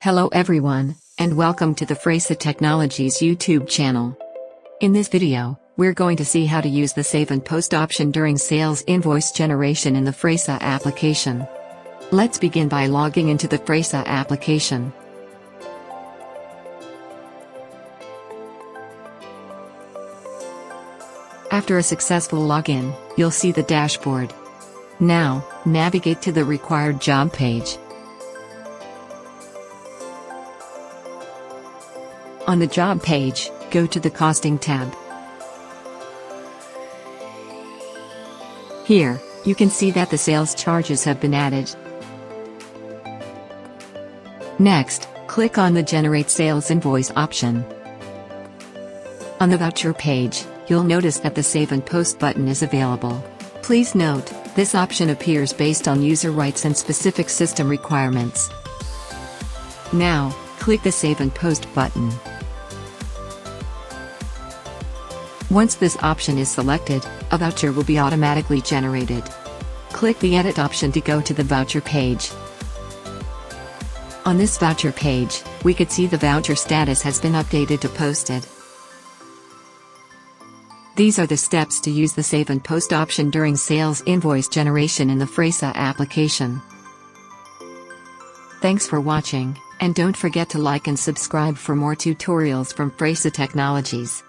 Hello everyone, and welcome to the Fresa Technologies YouTube channel. In this video, we're going to see how to use the Save and Post option during sales invoice generation in the Fresa application. Let's begin by logging into the Fresa application. After a successful login, you'll see the dashboard. Now, navigate to the required job page. On the job page, go to the Costing tab. Here, you can see that the sales charges have been added. Next, click on the Generate Sales Invoice option. On the voucher page, you'll notice that the Save and Post button is available. Please note, this option appears based on user rights and specific system requirements. Now, click the Save and Post button. Once this option is selected, a voucher will be automatically generated. Click the Edit option to go to the voucher page. On this voucher page, we could see the voucher status has been updated to Posted. These are the steps to use the Save and Post option during sales invoice generation in the Fresa application. Thanks for watching, and don't forget to like and subscribe for more tutorials from Fresa Technologies.